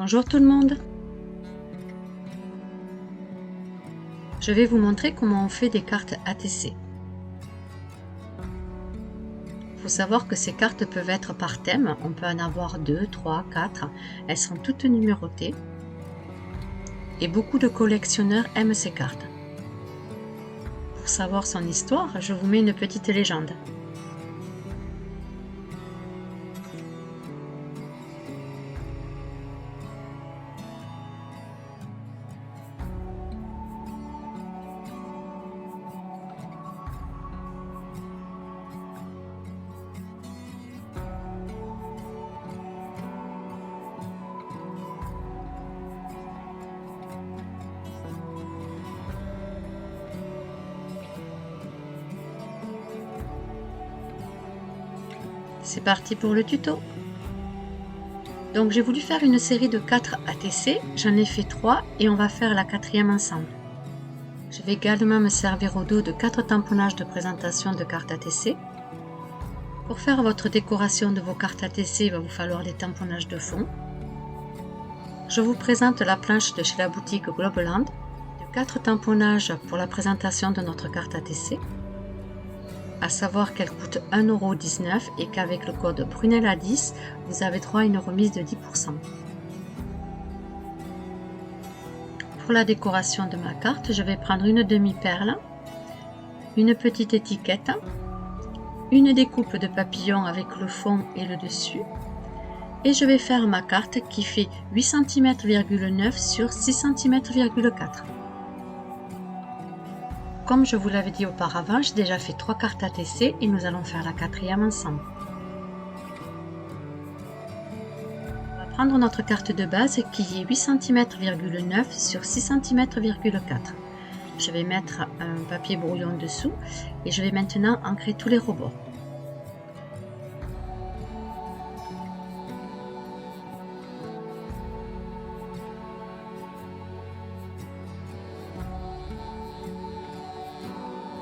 Bonjour tout le monde. Je vais vous montrer comment on fait des cartes ATC. Il faut savoir que ces cartes peuvent être par thème. On peut en avoir 2, 3, 4. Elles sont toutes numérotées. Et beaucoup de collectionneurs aiment ces cartes. Pour savoir son histoire, je vous mets une petite légende. C'est parti pour le tuto. Donc j'ai voulu faire une série de 4 ATC, j'en ai fait 3 et on va faire la 4e ensemble. Je vais également me servir au dos de 4 tamponnages de présentation de cartes ATC. Pour faire votre décoration de vos cartes ATC, il va vous falloir des tamponnages de fond. Je vous présente la planche de chez la boutique Globeland, de 4 tamponnages pour la présentation de notre carte ATC. À savoir qu'elle coûte 1,19 € et qu'avec le code Brunella10, vous avez droit à une remise de 10%. Pour la décoration de ma carte, je vais prendre une demi-perle, une petite étiquette, une découpe de papillon avec le fond et le dessus, et je vais faire ma carte qui fait 8 cm,9 sur 6 cm,4. Comme je vous l'avais dit auparavant, j'ai déjà fait 3 cartes ATC et nous allons faire la 4e ensemble. On va prendre notre carte de base qui est 8 cm,9 sur 6 cm,4. Je vais mettre un papier brouillon dessous et je vais maintenant ancrer tous les rebords.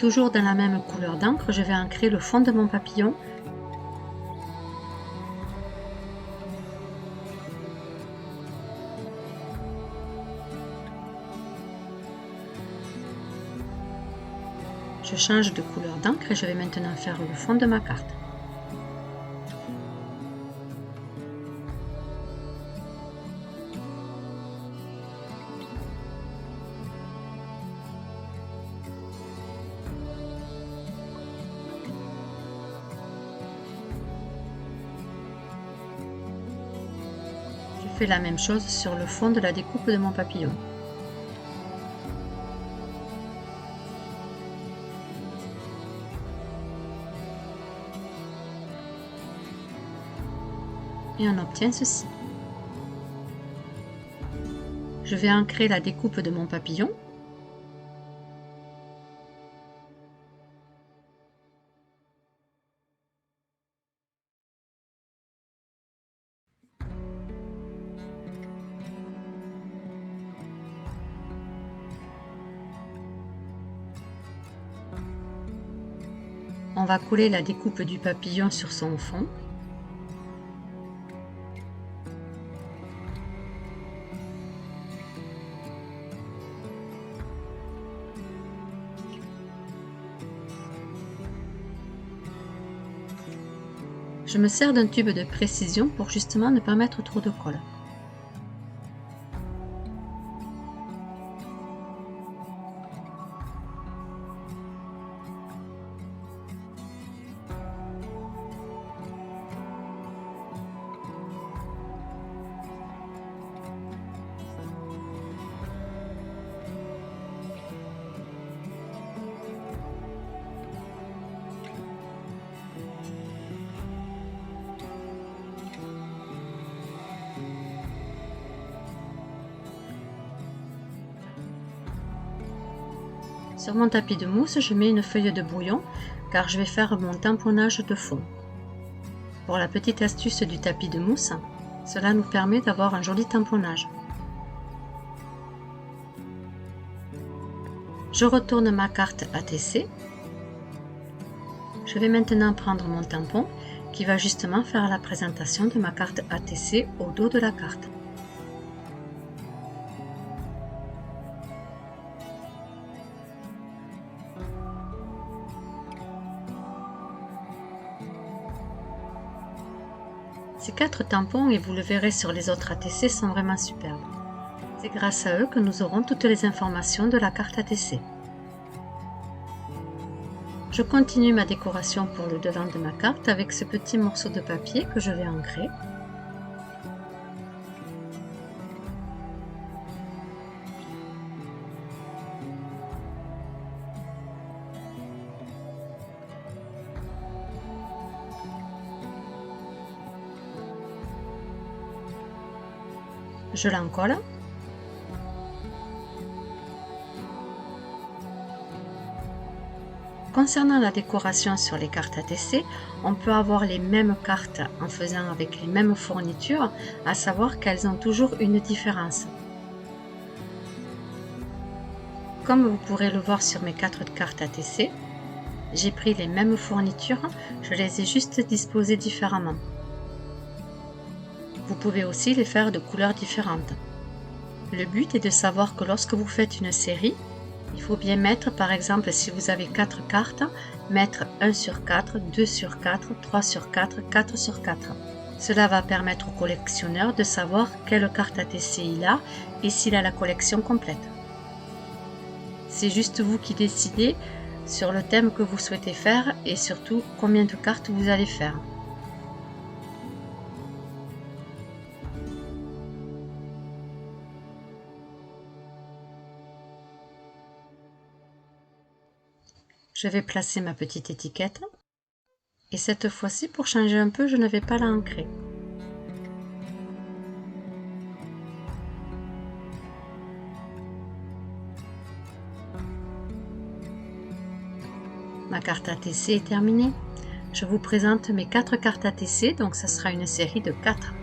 Toujours dans la même couleur d'encre, je vais ancrer le fond de mon papillon. Je change de couleur d'encre et je vais maintenant faire le fond de ma carte. Je fais la même chose sur le fond de la découpe de mon papillon. Et on obtient ceci. Je vais ancrer la découpe de mon papillon. On va coller la découpe du papillon sur son fond. Je me sers d'un tube de précision pour justement ne pas mettre trop de colle. Sur mon tapis de mousse, je mets une feuille de brouillon car je vais faire mon tamponnage de fond. Pour la petite astuce du tapis de mousse, cela nous permet d'avoir un joli tamponnage. Je retourne ma carte ATC. Je vais maintenant prendre mon tampon qui va justement faire la présentation de ma carte ATC au dos de la carte. 4 tampons, et vous le verrez sur les autres ATC, sont vraiment superbes. C'est grâce à eux que nous aurons toutes les informations de la carte ATC. Je continue ma décoration pour le devant de ma carte avec ce petit morceau de papier que je vais ancrer. Je l'encolle. Concernant la décoration sur les cartes ATC, on peut avoir les mêmes cartes en faisant avec les mêmes fournitures, à savoir qu'elles ont toujours une différence. Comme vous pourrez le voir sur mes 4 cartes ATC, j'ai pris les mêmes fournitures, je les ai juste disposées différemment. Vous pouvez aussi les faire de couleurs différentes. Le but est de savoir que lorsque vous faites une série, il faut bien mettre, par exemple, si vous avez 4 cartes, mettre 1 sur 4, 2 sur 4, 3 sur 4, 4 sur 4. Cela va permettre au collectionneur de savoir quelle carte ATC il a et s'il a la collection complète. C'est juste vous qui décidez sur le thème que vous souhaitez faire et surtout combien de cartes vous allez faire. Je vais placer ma petite étiquette et cette fois-ci, pour changer un peu, je ne vais pas la ancrer. Ma carte ATC est terminée. Je vous présente mes 4 cartes ATC, donc ça sera une série de 4.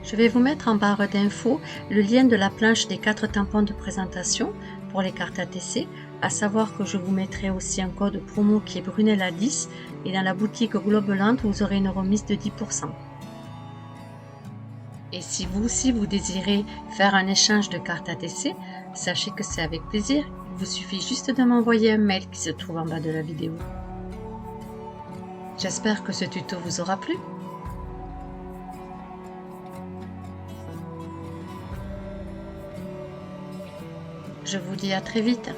Je vais vous mettre en barre d'infos le lien de la planche des 4 tampons de présentation pour les cartes ATC, à savoir que je vous mettrai aussi un code promo qui est Brunella10 et dans la boutique Globeland vous aurez une remise de 10%. Et si vous aussi vous désirez faire un échange de cartes ATC, sachez que c'est avec plaisir, il vous suffit juste de m'envoyer un mail qui se trouve en bas de la vidéo. J'espère que ce tuto vous aura plu. Je vous dis à très vite.